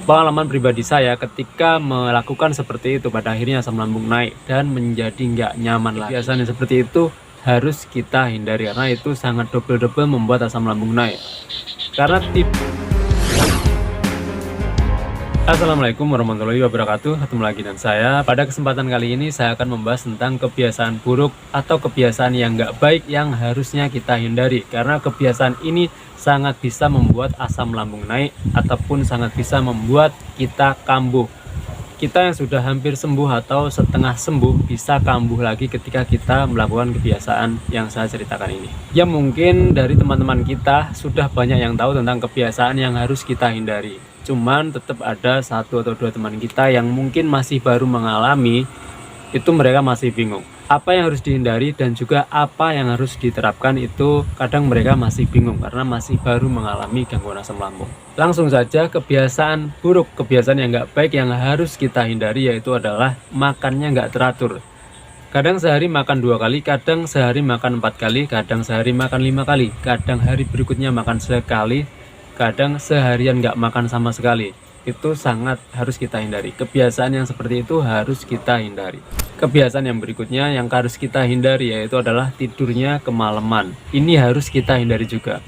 Pengalaman pribadi saya ketika melakukan seperti itu, pada akhirnya asam lambung naik dan menjadi nggak nyaman lagi. Biasanya seperti itu harus kita hindari karena itu sangat double-double membuat asam lambung naik. Karena Assalamualaikum warahmatullahi wabarakatuh. Ketemu lagi dengan saya. Pada kesempatan kali ini saya akan membahas tentang kebiasaan buruk atau kebiasaan yang nggak baik yang harusnya kita hindari. Karena kebiasaan ini sangat bisa membuat asam lambung naik ataupun sangat bisa membuat kita kambuh. Kita yang sudah hampir sembuh atau setengah sembuh bisa kambuh lagi ketika kita melakukan kebiasaan yang saya ceritakan ini. Ya mungkin dari teman-teman kita sudah banyak yang tahu tentang kebiasaan yang harus kita hindari. Cuman tetap ada satu atau dua teman kita yang mungkin masih baru mengalami, itu mereka masih bingung. Apa yang harus dihindari dan juga apa yang harus diterapkan itu kadang mereka masih bingung karena masih baru mengalami gangguan asam lambung. Langsung saja, kebiasaan buruk, kebiasaan yang nggak baik yang harus kita hindari yaitu adalah makannya nggak teratur. Kadang sehari makan 2 kali, kadang sehari makan 4 kali, kadang sehari makan 5 kali, kadang hari berikutnya makan sekali, kadang seharian nggak makan sama sekali. Itu sangat harus kita hindari. Kebiasaan yang seperti itu harus kita hindari. Kebiasaan yang berikutnya yang harus kita hindari yaitu adalah tidurnya kemalaman. Ini harus kita hindari juga.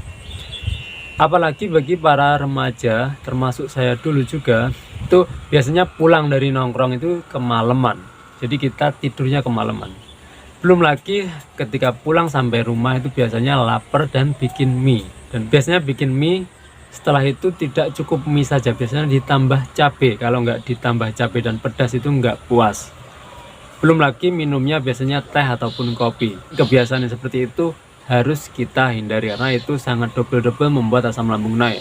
Apalagi bagi para remaja, termasuk saya dulu juga, itu biasanya pulang dari nongkrong itu kemalaman. Jadi kita tidurnya kemalaman. Belum lagi ketika pulang sampai rumah itu biasanya lapar dan bikin mie. Dan biasanya bikin mie, setelah itu tidak cukup mie saja, biasanya ditambah cabai. Kalau nggak ditambah cabai dan pedas itu nggak puas. Belum lagi minumnya biasanya teh ataupun kopi. Kebiasaan yang seperti itu harus kita hindari karena itu sangat double-double membuat asam lambung naik.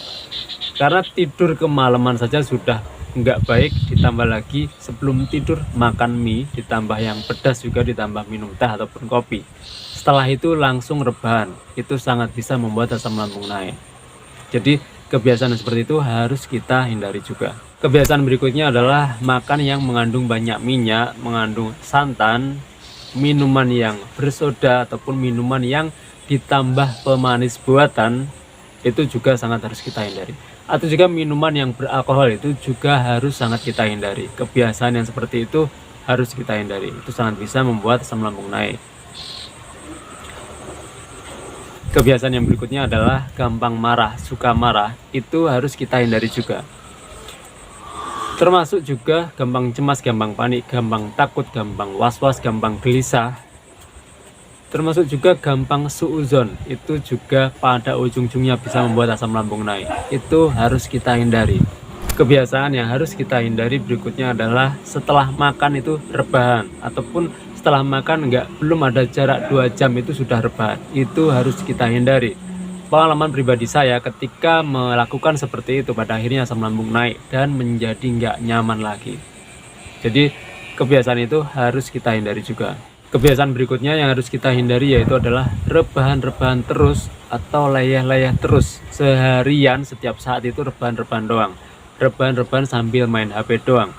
Karena tidur kemalaman saja sudah nggak baik, ditambah lagi sebelum tidur makan mie, ditambah yang pedas juga ditambah minum teh ataupun kopi. Setelah itu langsung rebahan, itu sangat bisa membuat asam lambung naik. Jadi kebiasaan seperti itu harus kita hindari juga. Kebiasaan berikutnya adalah makan yang mengandung banyak minyak, mengandung santan, minuman yang bersoda ataupun minuman yang ditambah pemanis buatan, itu juga sangat harus kita hindari. Atau juga minuman yang beralkohol itu juga harus sangat kita hindari. Kebiasaan yang seperti itu harus kita hindari. Itu sangat bisa membuat asam lambung naik. Kebiasaan yang berikutnya adalah gampang marah, suka marah, itu harus kita hindari juga. Termasuk juga gampang cemas, gampang panik, gampang takut, gampang was-was, gampang gelisah. Termasuk juga gampang suuzon, itu juga pada ujung-ujungnya bisa membuat asam lambung naik. Itu harus kita hindari. Kebiasaan yang harus kita hindari berikutnya adalah setelah makan itu rebahan, ataupun setelah makan belum ada jarak 2 jam itu sudah rebahan. Itu harus kita hindari. Pengalaman pribadi saya ketika melakukan seperti itu pada akhirnya asam lambung naik dan menjadi nggak nyaman lagi. Jadi kebiasaan itu harus kita hindari juga. Kebiasaan berikutnya yang harus kita hindari yaitu adalah rebahan-rebahan terus atau leyeh-leyeh terus. Seharian setiap saat itu rebahan-rebahan doang. Rebahan-rebahan sambil main HP doang.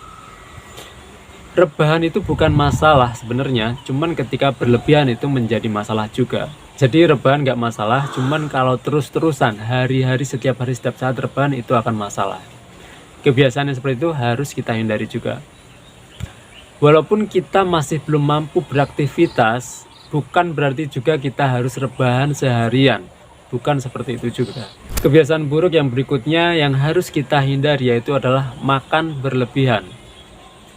Rebahan itu bukan masalah sebenarnya, cuman ketika berlebihan itu menjadi masalah juga. Jadi rebahan nggak masalah, cuman kalau terus-terusan hari-hari setiap hari setiap saat rebahan itu akan masalah. Kebiasaan yang seperti itu harus kita hindari juga. Walaupun kita masih belum mampu beraktivitas, bukan berarti juga kita harus rebahan seharian. Bukan seperti itu juga. Kebiasaan buruk yang berikutnya yang harus kita hindari yaitu adalah makan berlebihan.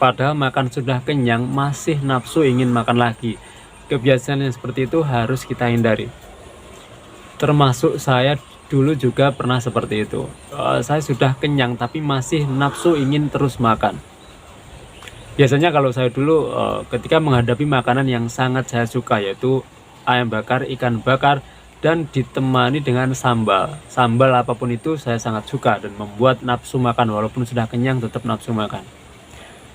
Padahal makan sudah kenyang, masih nafsu ingin makan lagi. Kebiasaan yang seperti itu harus kita hindari. Termasuk saya dulu juga pernah seperti itu. Saya sudah kenyang tapi masih nafsu ingin terus makan. Biasanya kalau saya dulu ketika menghadapi makanan yang sangat saya suka yaitu ayam bakar, ikan bakar, dan ditemani dengan sambal. Sambal apapun itu saya sangat suka dan membuat nafsu makan walaupun sudah kenyang tetap nafsu makan.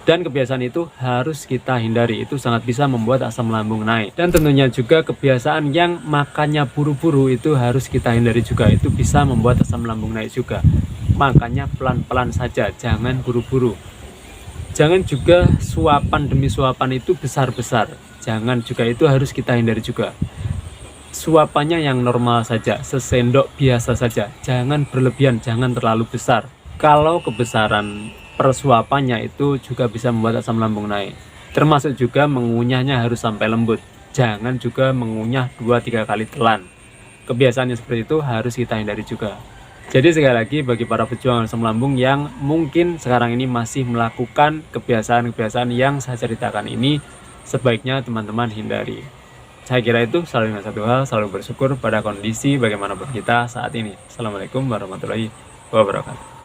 Dan kebiasaan itu harus kita hindari, itu sangat bisa membuat asam lambung naik. Dan tentunya juga kebiasaan yang makannya buru-buru itu harus kita hindari juga, itu bisa membuat asam lambung naik juga. Makannya pelan-pelan saja, jangan buru-buru. Jangan juga suapan demi suapan itu besar-besar, jangan juga, itu harus kita hindari juga. Suapannya yang normal saja, sesendok biasa saja, jangan berlebihan, jangan terlalu besar. kalau kebesaran persuapannya itu juga bisa membuat asam lambung naik. Termasuk juga mengunyahnya harus sampai lembut. Jangan juga mengunyah 2-3 kali telan. Kebiasaan yang seperti itu harus kita hindari juga. Jadi sekali lagi, bagi para pejuang asam lambung yang mungkin sekarang ini masih melakukan kebiasaan-kebiasaan yang saya ceritakan ini, sebaiknya teman-teman hindari. Saya kira itu selalu ingat satu hal, selalu bersyukur pada kondisi bagaimanapun kita saat ini. Assalamualaikum warahmatullahi wabarakatuh.